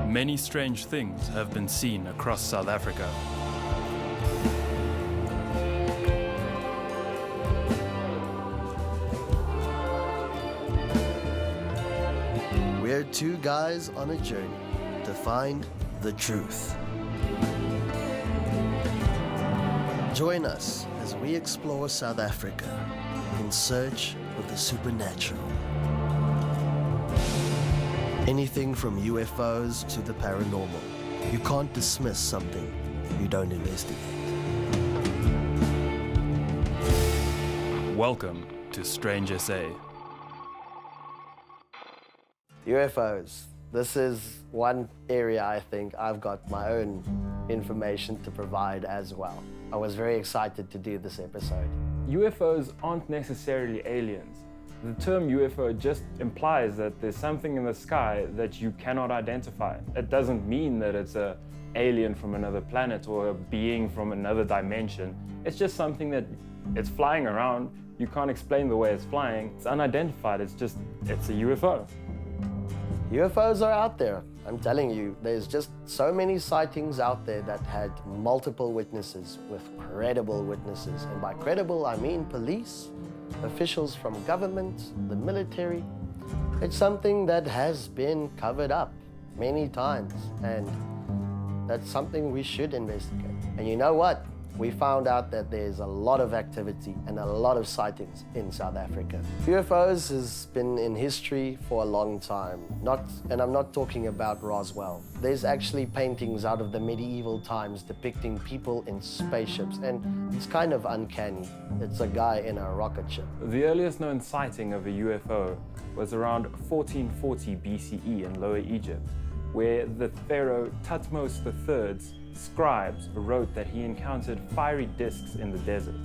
Many strange things have been seen across South Africa. We're two guys on a journey to find the truth. Join us as we explore South Africa in search of the supernatural. Anything from UFOs to the paranormal. You can't dismiss something you don't investigate. Welcome to Strange SA. UFOs. This is one area I think I've got my own information to provide as well. I was very excited to do this episode. UFOs aren't necessarily aliens. The term UFO just implies that there's something in the sky that you cannot identify. It doesn't mean that it's an alien from another planet or a being from another dimension. It's just something that it's flying around. You can't explain the way it's flying. It's unidentified. It's a UFO. UFOs are out there. I'm telling you, there's just so many sightings out there that had multiple witnesses with credible witnesses. And by credible, I mean police, officials from government, the military. It's something that has been covered up many times, and that's something we should investigate. And you know what? We found out that there's a lot of activity and a lot of sightings in South Africa. UFOs has been in history for a long time. And I'm not talking about Roswell. There's actually paintings out of the medieval times depicting people in spaceships, and it's kind of uncanny. It's a guy in a rocket ship. The earliest known sighting of a UFO was around 1440 BCE in Lower Egypt, where the pharaoh Thutmose III's scribes wrote that he encountered fiery discs in the desert.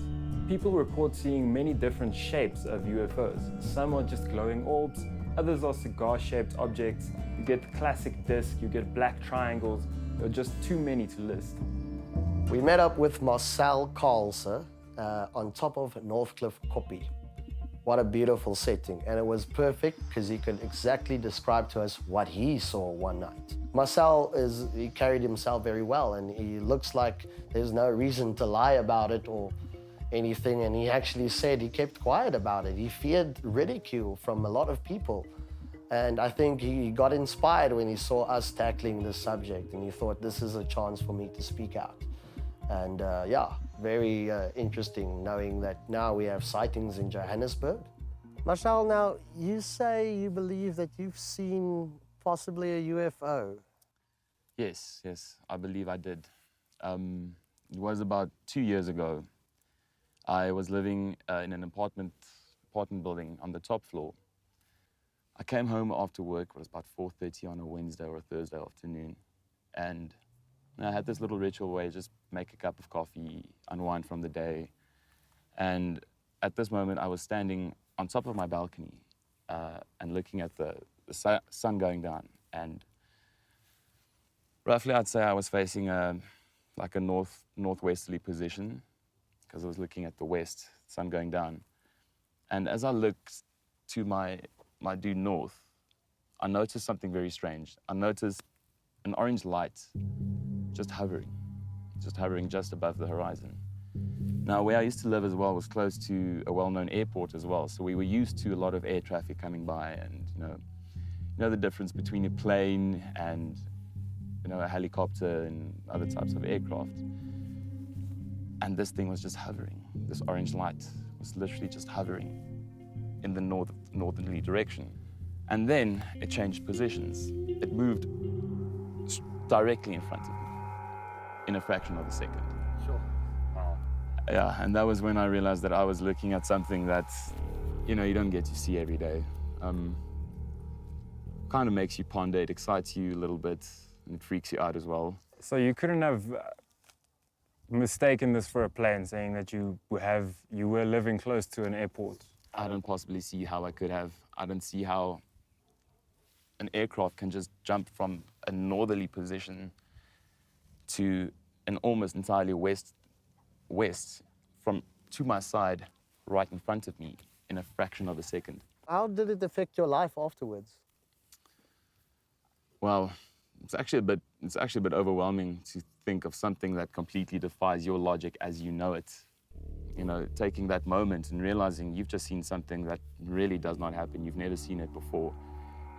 People report seeing many different shapes of UFOs. Some are just glowing orbs, others are cigar-shaped objects. You get the classic disc, you get black triangles. There are just too many to list. We met up with Marcel Carlse on top of Northcliffe Koppie. What a beautiful setting, and it was perfect because he could exactly describe to us what he saw one night. Marcel he carried himself very well, and he looks like there's no reason to lie about it or anything, and he actually said he kept quiet about it. He feared ridicule from a lot of people, and I think he got inspired when he saw us tackling this subject, and he thought, this is a chance for me to speak out. And yeah, very interesting knowing that now we have sightings in Johannesburg. Marcel, now you say you believe that you've seen possibly a UFO. Yes, I believe I did. It was about 2 years ago. I was living in an apartment building on the top floor. I came home after work. It was about 4:30 on a Wednesday or a Thursday afternoon, and I had this little ritual where I just make a cup of coffee, unwind from the day. And at this moment, I was standing on top of my balcony and looking at the sun going down. And roughly, I'd say I was facing like a northwesterly position because I was looking at the west, sun going down. And as I looked to my due north, I noticed something very strange. I noticed an orange light just hovering just above the horizon. Now, where I used to live as well was close to a well-known airport as well, so we were used to a lot of air traffic coming by, and you know the difference between a plane and a helicopter and other types of aircraft. And this thing was just hovering. This orange light was literally just hovering in the northerly direction. And then it changed positions. It moved directly in front of me in a fraction of a second. Sure. Wow. Yeah, and that was when I realized that I was looking at something that, you don't get to see every day. Kind of makes you ponder, it excites you a little bit, and it freaks you out as well. So you couldn't have mistaken this for a plane, saying that you were living close to an airport? I don't possibly see how I could have. I don't see how an aircraft can just jump from a northerly position to an almost entirely west to my side, right in front of me, in a fraction of a second. How did it affect your life afterwards? Well, it's actually a bit overwhelming to think of something that completely defies your logic as you know it. You know, taking that moment and realizing you've just seen something that really does not happen. You've never seen it before.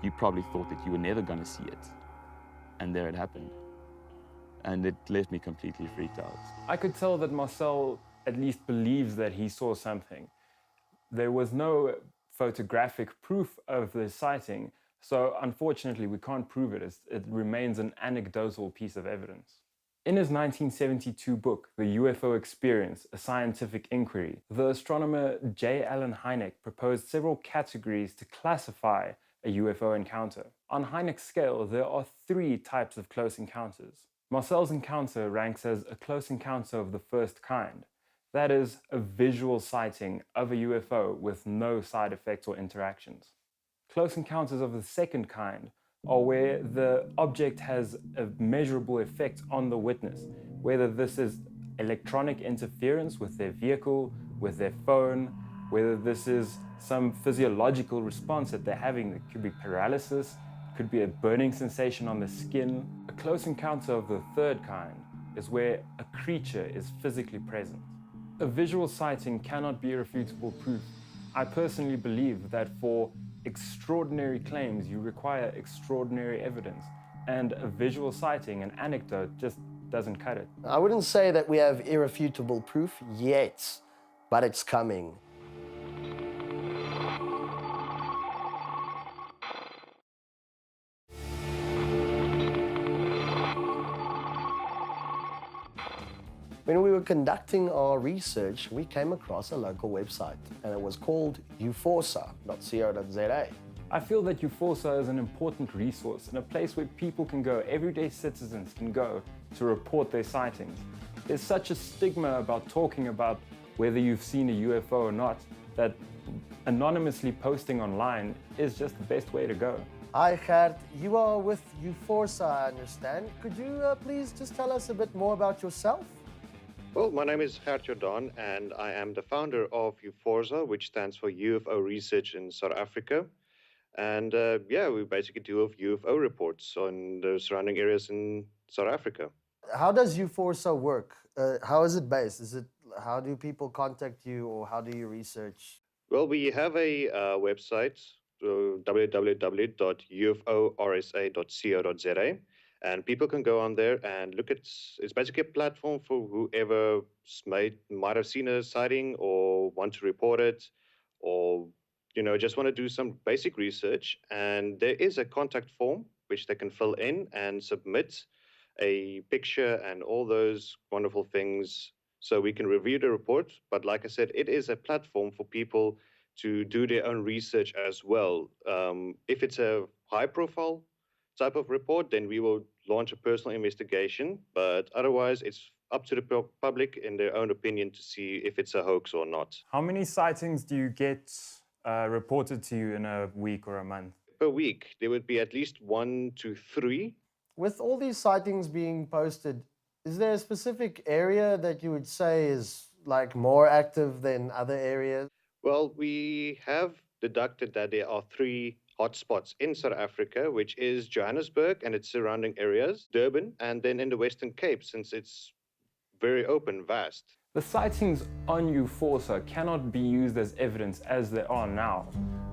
You probably thought that you were never going to see it. And there it happened. And it left me completely freaked out. I could tell that Marcel at least believes that he saw something. There was no photographic proof of the sighting, so unfortunately we can't prove it. It remains an anecdotal piece of evidence. In his 1972 book, The UFO Experience, A Scientific Inquiry, the astronomer J. Allen Hynek proposed several categories to classify a UFO encounter. On Hynek's scale, there are 3 types of close encounters. Marcel's encounter ranks as a close encounter of the first kind. That is, a visual sighting of a UFO with no side effects or interactions. Close encounters of the second kind are where the object has a measurable effect on the witness, whether this is electronic interference with their vehicle, with their phone, whether this is some physiological response that they're having. It could be paralysis, it could be a burning sensation on the skin. A close encounter of the third kind is where a creature is physically present. A visual sighting cannot be irrefutable proof. I personally believe that for extraordinary claims, you require extraordinary evidence, and a visual sighting, an anecdote, just doesn't cut it. I wouldn't say that we have irrefutable proof yet, but it's coming. When we were conducting our research, we came across a local website, and it was called UFORSA.co.za. I feel that UFORSA is an important resource and a place where people can go, everyday citizens can go to report their sightings. There's such a stigma about talking about whether you've seen a UFO or not, that anonymously posting online is just the best way to go. Hi Gert, you are with UFORSA, I understand. Could you please just tell us a bit more about yourself? Well, my name is Gert Jordan, and I am the founder of UFORSA, which stands for UFO Research in South Africa. And we basically do UFO reports on the surrounding areas in South Africa. How does UFORSA work? How is it based? How do people contact you, or how do you research? Well, we have a website, www.uforsa.co.za. And people can go on there and look at, it's basically a platform for whoever might have seen a sighting or want to report it, or, just want to do some basic research. And there is a contact form which they can fill in and submit a picture and all those wonderful things so we can review the report. But like I said, it is a platform for people to do their own research as well. If it's a high profile type of report, then we will launch a personal investigation, but otherwise it's up to the public in their own opinion to see if it's a hoax or not. How many sightings do you get reported to you in a week or a month? Per week, there would be at least 1 to 3. With all these sightings being posted, is there a specific area that you would say is like more active than other areas? Well, we have deducted that there are 3 hotspots in South Africa, which is Johannesburg and its surrounding areas, Durban, and then in the Western Cape, since it's very open, vast. The sightings on UFORSA cannot be used as evidence as they are now.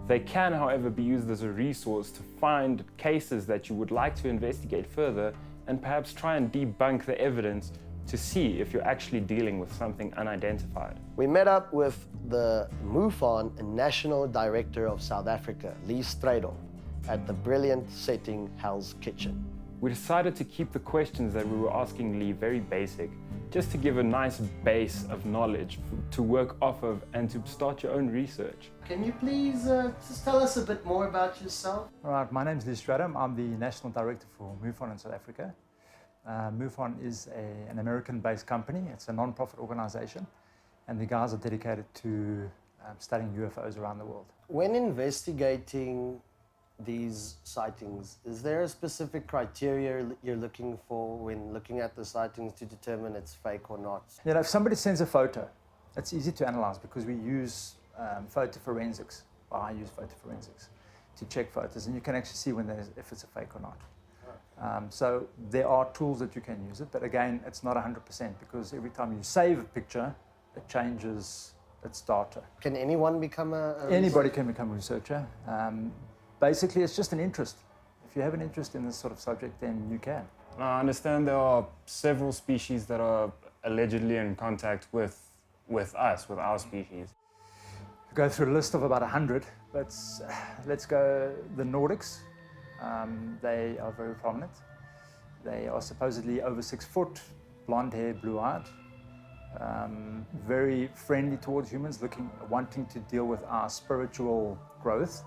They can, however, be used as a resource to find cases that you would like to investigate further and perhaps try and debunk the evidence to see if you're actually dealing with something unidentified. We met up with the MUFON National Director of South Africa, Lee Strydom, at the brilliant setting Hell's Kitchen. We decided to keep the questions that we were asking Lee very basic, just to give a nice base of knowledge to work off of and to start your own research. Can you please just tell us a bit more about yourself? All right, my name is Lee Strydom. I'm the National Director for MUFON in South Africa. MUFON is an American-based company. It's a non-profit organization, and the guys are dedicated to studying UFOs around the world. When investigating these sightings, is there a specific criteria you're looking for when looking at the sightings to determine it's fake or not? You know, if somebody sends a photo, it's easy to analyze because we use photo forensics. Well, I use photo forensics to check photos, and you can actually see if it's a fake or not. So there are tools that you can use it, but again, it's not 100% because every time you save a picture, it changes its data. Can anyone become a Anybody can become a researcher. Basically, it's just an interest. If you have an interest in this sort of subject, then you can. I understand there are several species that are allegedly in contact with us, with our species. We go through a list of about 100, but let's go the Nordics. They are very prominent. They are supposedly over 6 foot, blonde hair, blue-eyed, very friendly towards humans, wanting to deal with our spiritual growth.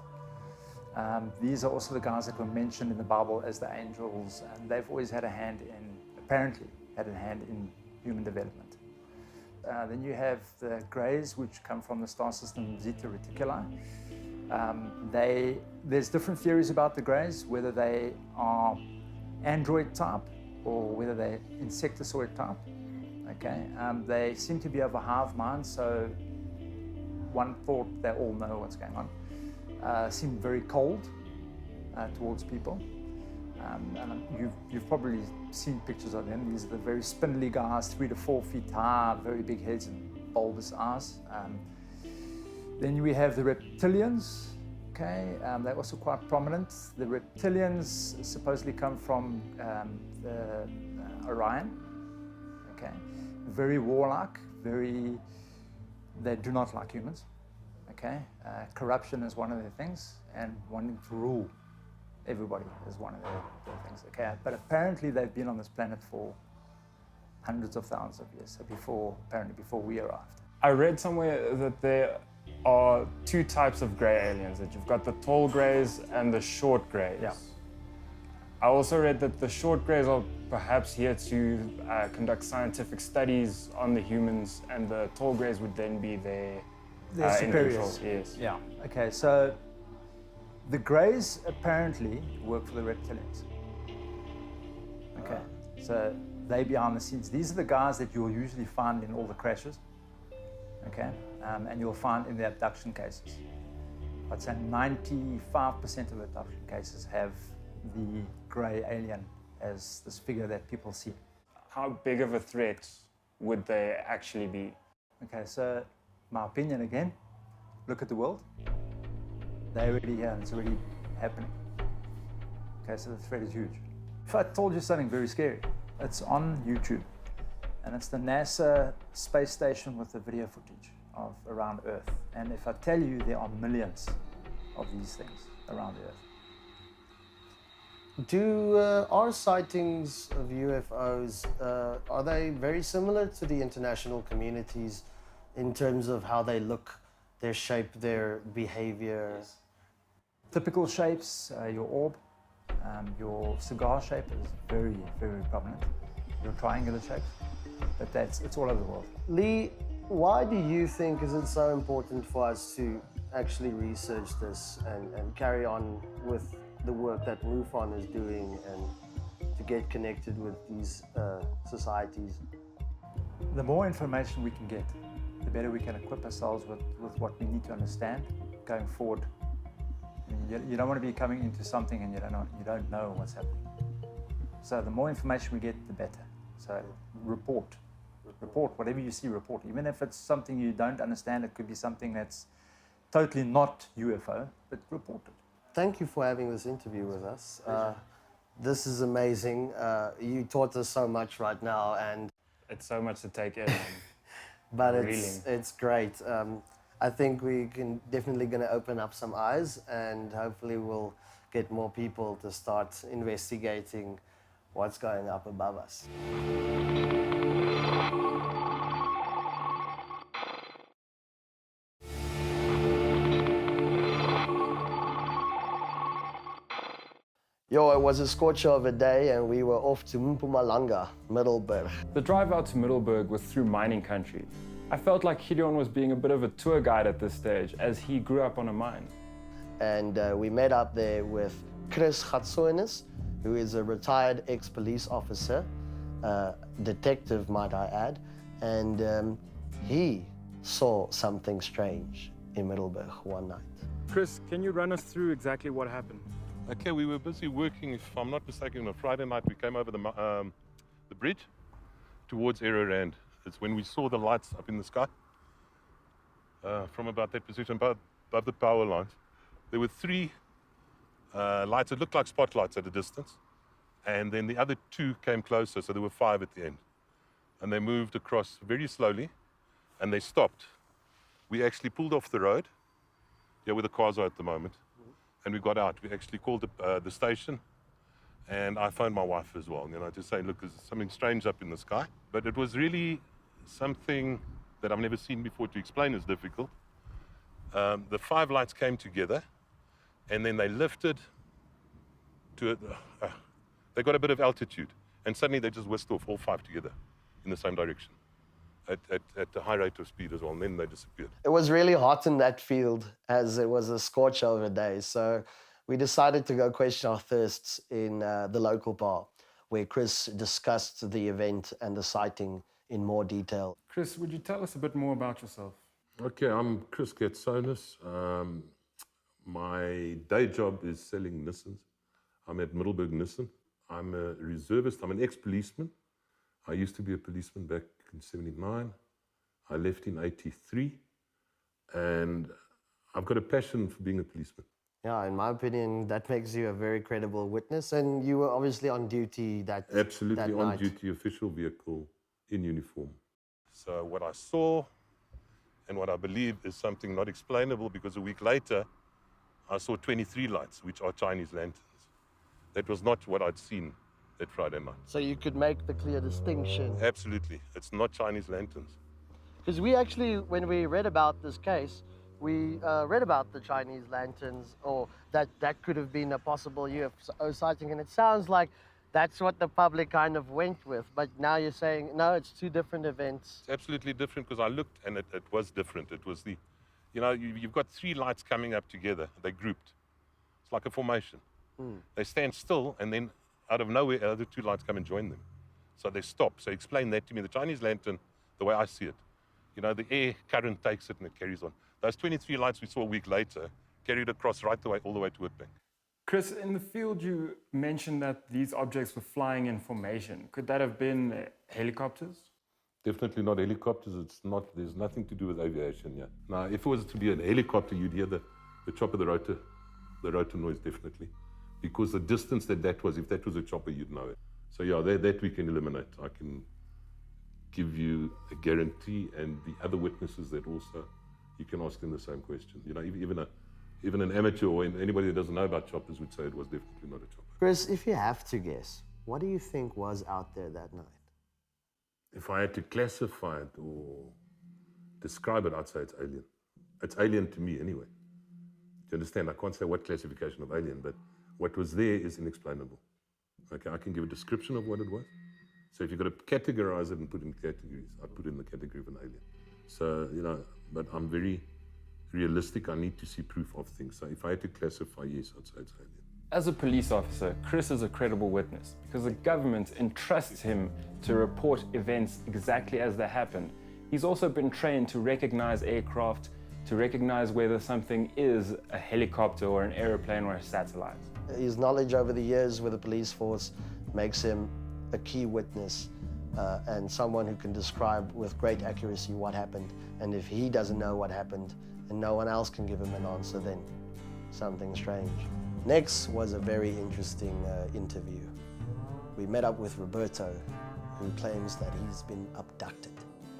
These are also the guys that were mentioned in the Bible as the angels, and they've always had a hand in, apparently, had a hand in human development. Then you have the Greys, which come from the star system Zeta Reticuli. There's different theories about the Greys, whether they are android type or whether they're insectoid type. Okay, they seem to be of a hive mind, so one thought they all know what's going on. Seem very cold towards people. And you've probably seen pictures of them. These are the very spindly guys, 3 to 4 feet high, very big heads and bulbous eyes. Then we have the reptilians. Okay, they're also quite prominent. The reptilians supposedly come from the Orion. Okay, very warlike, they do not like humans. Okay, corruption is one of their things, and wanting to rule everybody is one of their things. Okay, but apparently they've been on this planet for hundreds of thousands of years, so apparently before we arrived. I read somewhere that there are 2 types of grey aliens, that you've got the tall greys and the short greys. Yeah. I also read that the short greys are perhaps here to conduct scientific studies on the humans, and the tall greys would then be their superiors. Yes. Yeah. Okay, so the Greys apparently work for the reptilians. Okay, so they behind the scenes. These are the guys that you'll usually find in all the crashes. Okay, and you'll find in the abduction cases. I'd say 95% of abduction cases have the grey alien as this figure that people see. How big of a threat would they actually be? Okay, so my opinion again, look at the world. They're already here and it's already happening. Okay, so the threat is huge. If I told you something very scary, it's on YouTube. And it's the NASA space station with the video footage of around Earth. And if I tell you there are millions of these things around Earth. Do our sightings of UFOs, are they very similar to the international communities in terms of how they look, their shape, their behavior? Yes. Typical shapes, your orb, your cigar shape is very, very prominent. Your triangular shapes, but it's all over the world. Lee, why do you think is it so important for us to actually research this and carry on with the work that MUFON is doing and to get connected with these societies? The more information we can get, the better we can equip ourselves with what we need to understand going forward. You don't want to be coming into something and you don't know what's happening. So the more information we get, the better. So report whatever you see. Report, even if it's something you don't understand. It could be something that's totally not UFO, but report it. Thank you for having this interview with us. This is amazing. You taught us so much right now, and It's so much to take in. but Really? it's great. I think we can definitely going to open up some eyes, and hopefully we'll get more people to start investigating what's going up above us. Yo, it was a scorcher of a day and we were off to Mpumalanga, Middelburg. The drive out to Middelburg was through mining country. I felt like Gideon was being a bit of a tour guide at this stage, as he grew up on a mine. And we met up there with Chris Gatsoinis, who is a retired ex-police officer, detective might I add, and he saw something strange in Middelburg one night. Chris, can you run us through exactly what happened? Okay, we were busy working, if I'm not mistaken, on a Friday night. We came over the bridge towards Aerorand. It's when we saw the lights up in the sky from about that position, above the power lines. There were three lights that looked like spotlights at a distance, and then the other two came closer, so there were 5 at the end. And they moved across very slowly, and they stopped. We actually pulled off the road, where the cars are at the moment, and we got out. We actually called the station, and I phoned my wife as well, to say, look, there's something strange up in the sky. But it was really something that I've never seen before. To explain is difficult. The 5 lights came together, and then they lifted to they got a bit of altitude, and suddenly they just whisked off all 5 together in the same direction at a high rate of speed as well, and then they disappeared. It was really hot in that field, as it was a scorch over day. So we decided to go quench our thirsts in the local bar, where Chris discussed the event and the sighting in more detail. Chris, would you tell us a bit more about yourself? Okay, I'm Chris Getsonis. My day job is selling Nissans. I'm at Middelburg Nissan. I'm a reservist. I'm an ex-policeman. I used to be a policeman back in 79. I left in 83. And I've got a passion for being a policeman. Yeah, in my opinion, that makes you a very credible witness. And you were obviously on duty that Absolutely that on night. duty, official vehicle in uniform. So what I saw and what I believe is something not explainable, because a week later, I saw 23 lights, which are Chinese lanterns. That was not what I'd seen that Friday night. So you could make the clear distinction. Absolutely. It's not Chinese lanterns. Because we actually, when we read about this case, we read about the Chinese lanterns, or that could have been a possible UFO sighting. And it sounds like that's what the public kind of went with. But now you're saying, no, it's 2 different events. It's absolutely different, because I looked and it was different. It was you've got 3 lights coming up together. They're grouped. It's like a formation. They stand still, and then out of nowhere, the other 2 lights come and join them. So they stop. So explain that to me. The Chinese lantern, the way I see it, the air current takes it and it carries on. Those 23 lights we saw a week later carried across all the way to Witbank. Chris, in the field you mentioned that these objects were flying in formation. Could that have been helicopters? Definitely not helicopters. There's nothing to do with aviation, yeah. Now, if it was to be a helicopter, you'd hear the chopper, the rotor noise, definitely. Because the distance that was, if that was a chopper, you'd know it. So yeah, that we can eliminate. I can give you a guarantee, and the other witnesses that also, you can ask them the same question. Even an amateur or anybody that doesn't know about choppers would say it was definitely not a chopper. Chris, if you have to guess, what do you think was out there that night? If I had to classify it or describe it, I'd say it's alien. It's alien to me anyway. Do you understand? I can't say what classification of alien, but what was there is inexplainable. Okay, I can give a description of what it was. So if you've got to categorize it and put it in categories, I'd put it in the category of an alien. So, but I'm very realistic. I need to see proof of things. So if I had to classify, yes, I'd say it's alien. As a police officer, Chris is a credible witness because the government entrusts him to report events exactly as they happen. He's also been trained to recognize aircraft, to recognize whether something is a helicopter or an aeroplane or a satellite. His knowledge over the years with the police force makes him a key witness and someone who can describe with great accuracy what happened. And if he doesn't know what happened and no one else can give him an answer, then something strange. Next was a very interesting interview. We met up with Roberto, who claims that he's been abducted.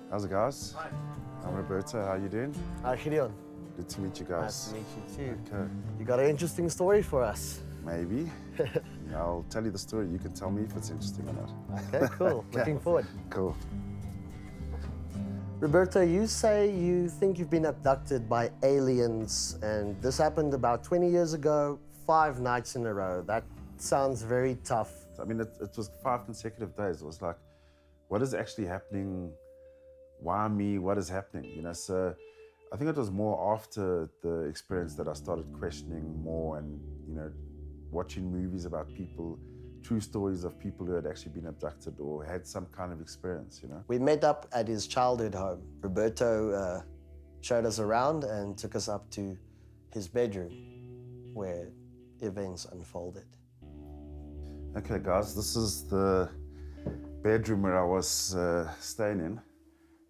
How's it, guys? Hi. I'm Roberto. How you doing? Hi, Gideon. Good to meet you guys. Nice to meet you too. Okay. You got an interesting story for us. Maybe. I'll tell you the story. You can tell me if it's interesting or not. Okay, cool. Okay. Looking forward. Cool. Roberto, you say you think you've been abducted by aliens, and this happened about 20 years ago, 5 nights in a row. That sounds very tough. I mean, it was 5 consecutive days. It was like, what is actually happening? Why me? What is happening? So I think it was more after the experience that I started questioning more and, watching movies about people, true stories of people who had actually been abducted or had some kind of experience, We met up at his childhood home. Roberto showed us around and took us up to his bedroom, where events unfolded. Okay, guys, this is the bedroom where I was staying in.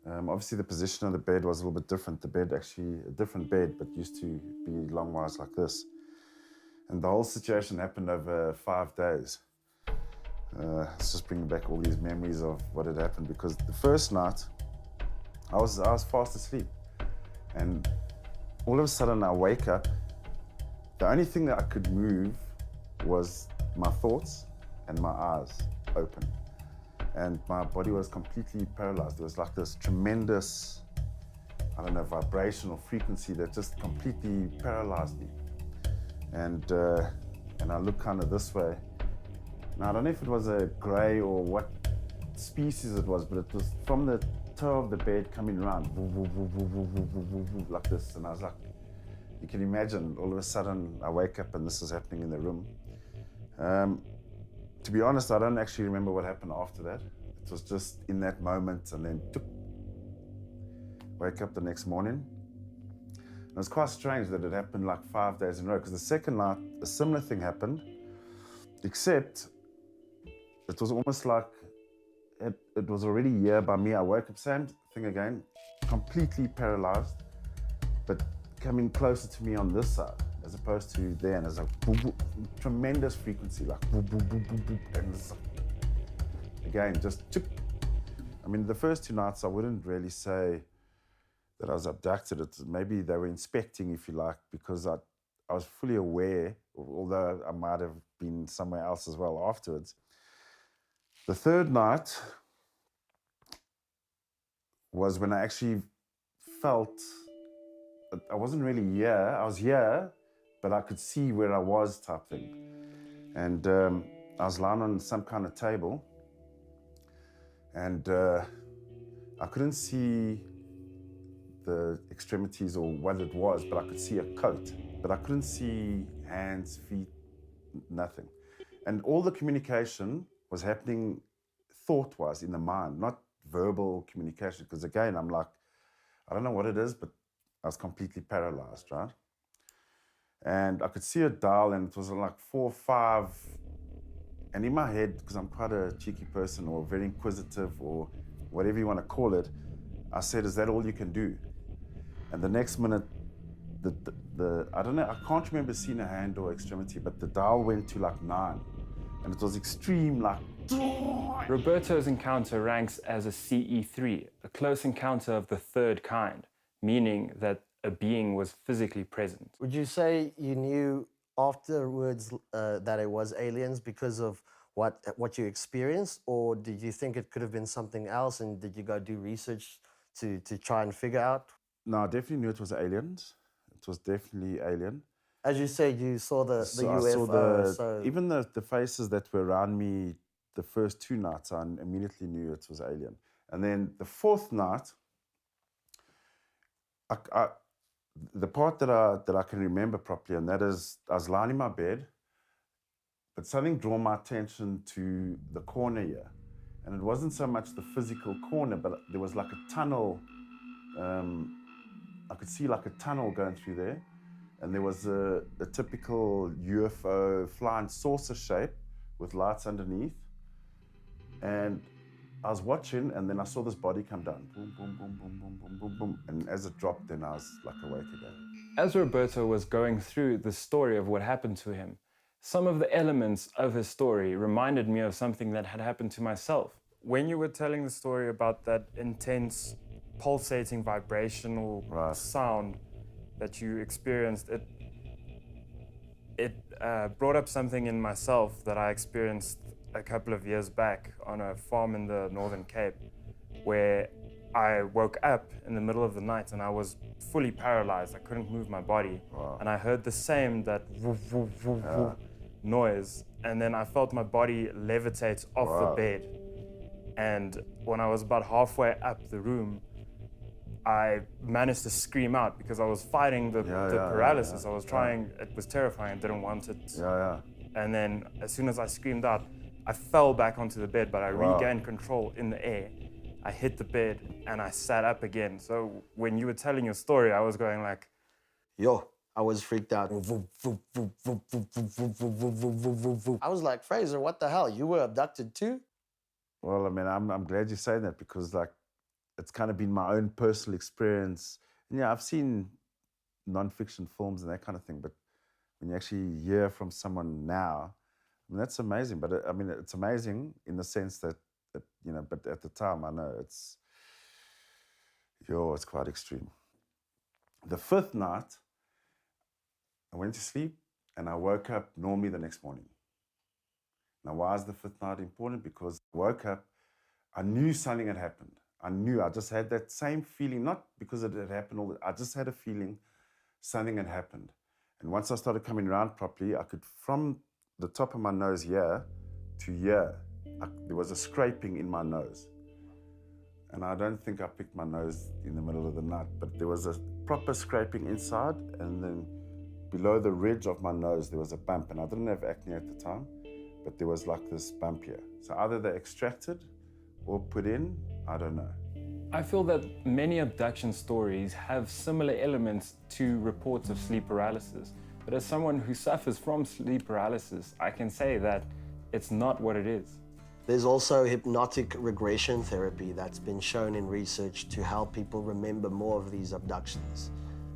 Obviously, the position of the bed was a little bit different. The bed actually, a different bed, but used to be long-wise like this. And the whole situation happened over 5 days. It's just bringing back all these memories of what had happened, because the first night, I was fast asleep. And all of a sudden, I wake up. The only thing that I could move was my thoughts and my eyes open. And my body was completely paralyzed. There was like this tremendous, I don't know, vibration or frequency that just completely paralyzed me. And I looked kind of this way. Now, I don't know if it was a gray or what species it was, but it was from the toe of the bed coming around, like this. And I was like, you can imagine, all of a sudden, I wake up and this is happening in the room. To be honest, I don't actually remember what happened after that. It was just in that moment, and then wake up the next morning. And it was quite strange that it happened like 5 days in a row, because the second night, a similar thing happened, except it was almost like it was already here by me. I woke up, same thing again, completely paralyzed, but coming closer to me on this side, as opposed to there, and there's a boop, boop, tremendous frequency, like boop, boop, boop, boop, boop, and it's like, again, just chip. I mean, the first 2 nights, I wouldn't really say that I was abducted. Maybe they were inspecting, if you like, because I was fully aware, although I might have been somewhere else as well afterwards. The third night was when I actually felt, I wasn't really here. I was here, but I could see where I was, type thing. And I was lying on some kind of table, and I couldn't see the extremities or what it was, but I could see a coat. But I couldn't see hands, feet, nothing. And all the communication was happening thought-wise in the mind, not verbal communication. Because again, I'm like, I don't know what it is, but I was completely paralyzed, right? And I could see a dial, and it was like 4 or 5. And in my head, because I'm quite a cheeky person, or very inquisitive, or whatever you want to call it, I said, is that all you can do? And the next minute, I don't know, I can't remember seeing a hand or extremity, but the dial went to like 9. And it was extreme, like... Roberto's encounter ranks as a CE3, a close encounter of the third kind, meaning that a being was physically present. Would you say you knew afterwards that it was aliens because of what you experienced, or did you think it could have been something else, and did you go do research to try and figure out? No, I definitely knew it was aliens. It was definitely alien. As you said, you saw the UFO. I saw so even the faces that were around me the first 2 nights, I immediately knew it was alien. And then the 4th night, the part that I can remember properly, and that is, I was lying in my bed, but something drew my attention to the corner here. And it wasn't so much the physical corner, but there was like a tunnel. I could see like a tunnel going through there. And there was a typical UFO flying saucer shape with lights underneath. And I was watching, and then I saw this body come down. Boom, boom, boom, boom, boom, boom, boom, boom. And as it dropped, then I was like awake again. As Roberto was going through the story of what happened to him, some of the elements of his story reminded me of something that had happened to myself. When you were telling the story about that intense, pulsating, vibrational sound that you experienced, it brought up something in myself that I experienced a couple of years back on a farm in the Northern Cape, where I woke up in the middle of the night and I was fully paralyzed. I couldn't move my body. Wow. And I heard the same, that woof, woof, woof, woof noise. And then I felt my body levitate off the bed. And when I was about halfway up the room, I managed to scream out because I was fighting the paralysis. I was trying, it was terrifying, I didn't want it. And then as soon as I screamed out, I fell back onto the bed, but I regained control in the air. I hit the bed and I sat up again. So when you were telling your story, I was going like, yo, I was freaked out. I was like, Fraser, what the hell? You were abducted too? Well, I mean, I'm glad you're saying that because, like, it's kind of been my own personal experience. And yeah, I've seen non-fiction films and that kind of thing, but when you actually hear from someone now, I mean, that's amazing. But I mean, it's amazing in the sense that you know, but at the time, I know it's quite extreme. The fifth night, I went to sleep and I woke up normally the next morning. Now, why is the fifth night important? Because I woke up, I knew something had happened. I just had that same feeling, not because it had happened, I just had a feeling something had happened. And once I started coming around properly, I could, from the top of my nose here to here, there was a scraping in my nose. And I don't think I picked my nose in the middle of the night, but there was a proper scraping inside, and then below the ridge of my nose, there was a bump. And I didn't have acne at the time, but there was like this bump here. So either they extracted or put in, I don't know. I feel that many abduction stories have similar elements to reports of sleep paralysis. But as someone who suffers from sleep paralysis, I can say that it's not what it is. There's also hypnotic regression therapy that's been shown in research to help people remember more of these abductions.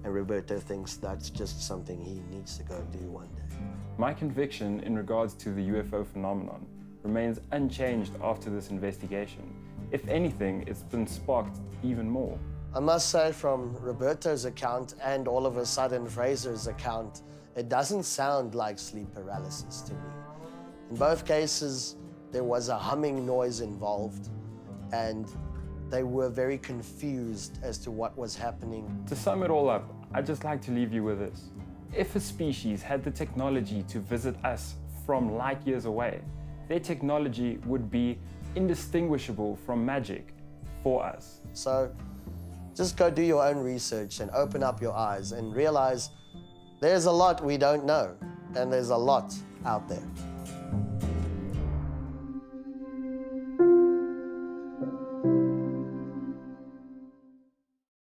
And Roberto thinks that's just something he needs to go do one day. My conviction in regards to the UFO phenomenon remains unchanged after this investigation. If anything, it's been sparked even more. I must say, from Roberto's account and all of a sudden Fraser's account, it doesn't sound like sleep paralysis to me. In both cases, there was a humming noise involved, and they were very confused as to what was happening. To sum it all up, I'd just like to leave you with this. If a species had the technology to visit us from light years away, their technology would be indistinguishable from magic for us. So just go do your own research and open up your eyes and realize there's a lot we don't know, and there's a lot out there.